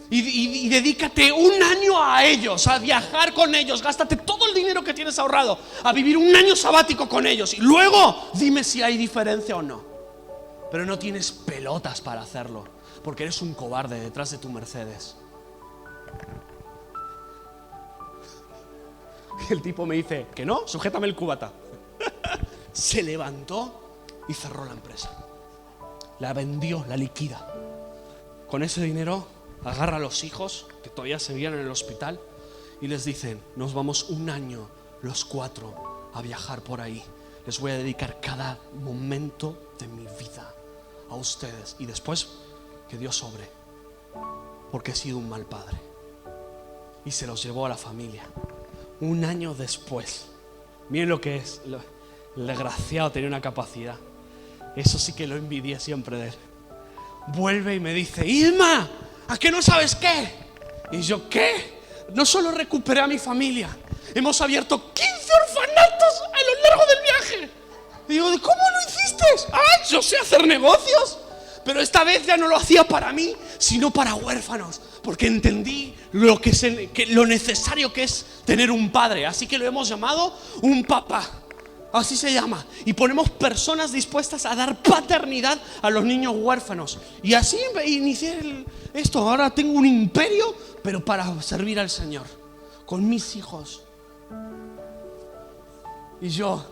Y dedícate un año a ellos, a viajar con ellos. Gástate todo el dinero que tienes ahorrado a vivir un año sabático con ellos. Y luego dime si hay diferencia o no. Pero no tienes pelotas para hacerlo, porque eres un cobarde detrás de tu Mercedes. Y el tipo me dice: que no, sujétame el cubata. Se levantó y cerró la empresa. La vendió, la liquida. Con ese dinero agarra a los hijos que todavía seguían en el hospital y les dicen: nos vamos un año los 4 a viajar por ahí. Les voy a dedicar cada momento de mi vida a ustedes, y después que Dios obre, porque he sido un mal padre. Y se los llevó a la familia. Un año después, miren lo que es. El desgraciado tenía una capacidad. Eso sí que lo envidié siempre de él. Vuelve y me dice: Isma, ¿a qué no sabes qué? Y yo: ¿qué? No solo recuperé a mi familia, hemos abierto 15 orfanatos a lo largo del viaje. Y digo: ¿cómo lo hiciste? Yo sé hacer negocios, pero esta vez ya no lo hacía para mí, sino para huérfanos, porque entendí lo necesario que es tener un padre. Así que lo hemos llamado un papá. Así se llama. Y ponemos personas dispuestas a dar paternidad a los niños huérfanos. Y así inicié esto. Ahora tengo un imperio, pero para servir al Señor, con mis hijos. Y yo,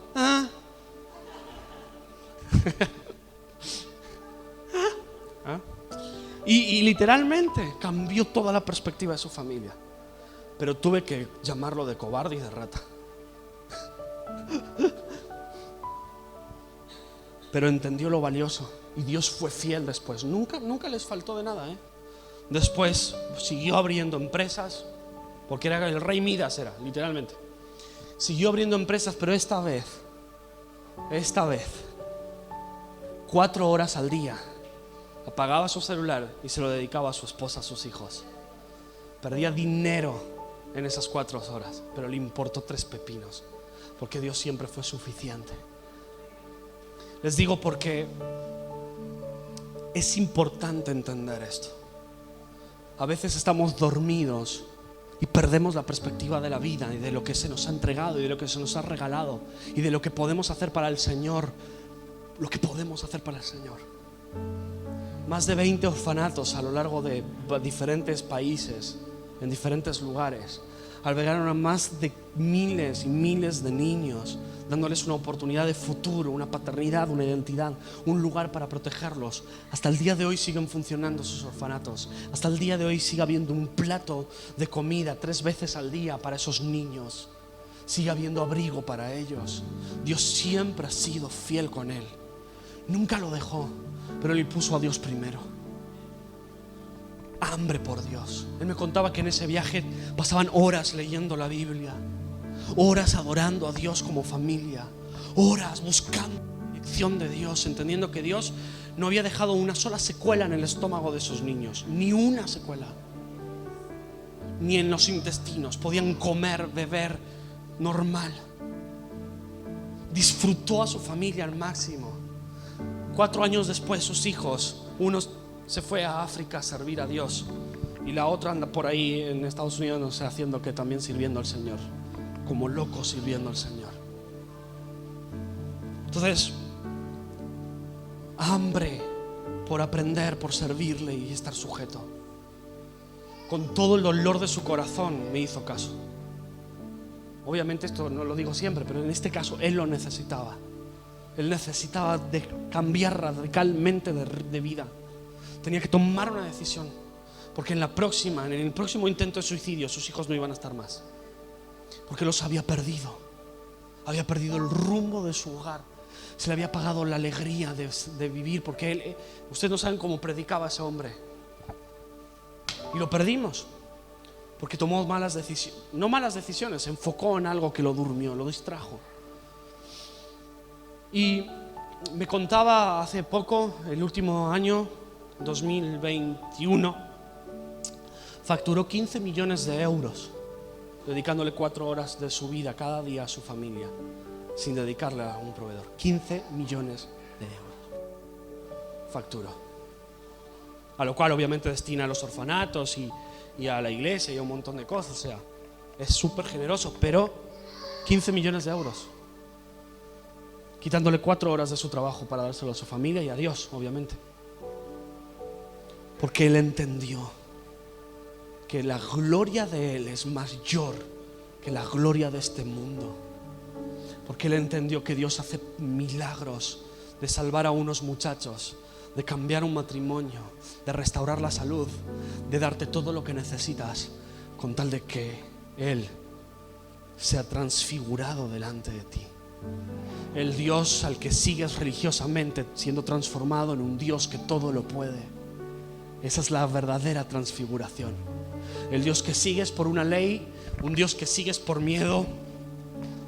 Y literalmente cambió toda la perspectiva de su familia. Pero tuve que llamarlo de cobarde y de rata. Pero entendió lo valioso. Y Dios fue fiel después. Nunca les faltó de nada, Después siguió abriendo empresas, porque era el rey Midas, literalmente. Siguió abriendo empresas, pero esta vez 4 horas al día apagaba su celular y se lo dedicaba a su esposa, a sus hijos. Perdía dinero en esas 4 horas, pero le importó 3 pepinos, porque Dios siempre fue suficiente. Les digo porque es importante entender esto. A veces estamos dormidos y perdemos la perspectiva de la vida y de lo que se nos ha entregado y de lo que se nos ha regalado y de lo que podemos hacer para el Señor. Lo que podemos hacer para el Señor. Más de 20 orfanatos a lo largo de diferentes países, en diferentes lugares, albergaron a más de miles y miles de niños, dándoles una oportunidad de futuro, una paternidad, una identidad, un lugar para protegerlos. Hasta el día de hoy siguen funcionando sus orfanatos. Hasta el día de hoy sigue habiendo un plato de comida 3 veces al día para esos niños. Sigue habiendo abrigo para ellos. Dios siempre ha sido fiel con él. Nunca lo dejó, pero él puso a Dios primero. Hambre por Dios. Él me contaba que en ese viaje pasaban horas leyendo la Biblia, horas adorando a Dios como familia, horas buscando la dirección de Dios, entendiendo que Dios no había dejado una sola secuela en el estómago de esos niños, ni una secuela, ni en los intestinos. Podían comer, beber normal. Disfrutó a su familia al máximo. 4 años después, sus hijos, uno se fue a África a servir a Dios y la otra anda por ahí en Estados Unidos, no sé, haciendo que también sirviendo al Señor, como loco sirviendo al Señor. Entonces, hambre por aprender, por servirle y estar sujeto. Con todo el dolor de su corazón me hizo caso. Obviamente esto no lo digo siempre, pero en este caso él lo necesitaba. Él necesitaba de cambiar radicalmente de vida. Tenía que tomar una decisión, porque en el próximo intento de suicidio sus hijos no iban a estar más, porque los había perdido. Había perdido el rumbo de su hogar. Se le había apagado la alegría de vivir, porque ustedes no saben cómo predicaba ese hombre. Y lo perdimos porque tomó malas decisiones. No malas decisiones, se enfocó en algo que lo durmió, lo distrajo. Y me contaba hace poco, el último año 2021, facturó 15 millones de euros dedicándole 4 horas de su vida cada día a su familia, sin dedicarle a un proveedor. 15 millones de euros facturó, a lo cual obviamente destina a los orfanatos y a la iglesia y a un montón de cosas. O sea, es súper generoso, pero 15 millones de euros, quitándole 4 horas de su trabajo para dárselo a su familia y a Dios, obviamente. Porque él entendió que la gloria de él es mayor que la gloria de este mundo. Porque él entendió que Dios hace milagros de salvar a unos muchachos, de cambiar un matrimonio, de restaurar la salud, de darte todo lo que necesitas, con tal de que él sea transfigurado delante de ti. El Dios al que sigues religiosamente siendo transformado en un Dios que todo lo puede. Esa es la verdadera transfiguración. El Dios que sigues por una ley, un Dios que sigues por miedo,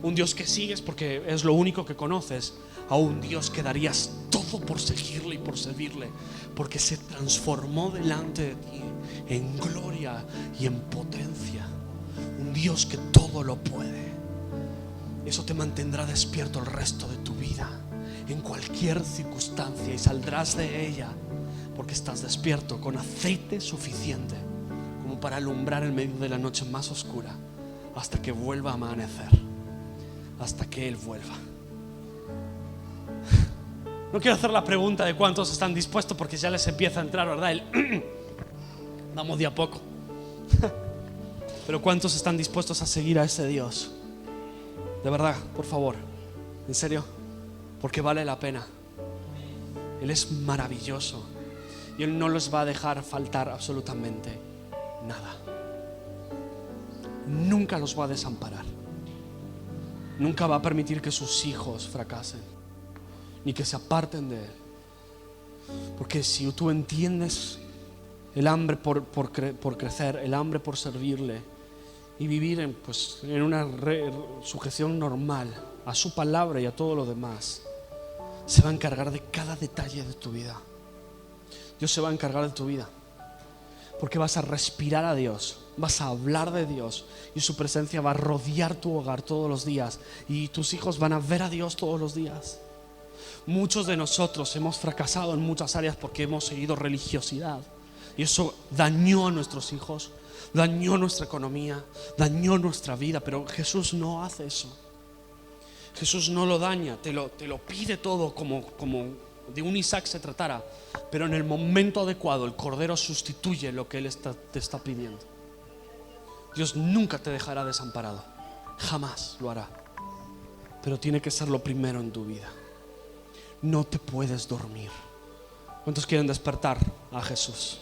un Dios que sigues porque es lo único que conoces, a un Dios que darías todo por seguirle y por servirle, porque se transformó delante de ti en gloria y en potencia. Un Dios que todo lo puede. Eso te mantendrá despierto el resto de tu vida, en cualquier circunstancia, y saldrás de ella porque estás despierto con aceite suficiente para alumbrar en medio de la noche más oscura hasta que vuelva a amanecer, hasta que Él vuelva. No quiero hacer la pregunta de cuántos están dispuestos, porque ya les empieza a entrar, ¿verdad? Vamos de a poco. Pero ¿cuántos están dispuestos a seguir a ese Dios? De verdad, por favor, en serio, porque vale la pena. Él es maravilloso y Él no les va a dejar faltar absolutamente nada. Nunca los va a desamparar. Nunca va a permitir que sus hijos fracasen, ni que se aparten de Él. Porque si tú entiendes el hambre por crecer, el hambre por servirle y vivir en una sujeción normal a su palabra y a todo lo demás, se va a encargar de cada detalle de tu vida. Dios se va a encargar de tu vida, porque vas a respirar a Dios, vas a hablar de Dios y su presencia va a rodear tu hogar todos los días y tus hijos van a ver a Dios todos los días. Muchos de nosotros hemos fracasado en muchas áreas porque hemos seguido religiosidad y eso dañó a nuestros hijos, dañó nuestra economía, dañó nuestra vida. Pero Jesús no hace eso. Jesús no lo daña, te lo pide todo como de un Isaac se tratara, pero en el momento adecuado el Cordero sustituye lo que Él te está pidiendo. Dios nunca te dejará desamparado, jamás lo hará, pero tiene que ser lo primero en tu vida. No te puedes dormir. ¿Cuántos quieren despertar a Jesús?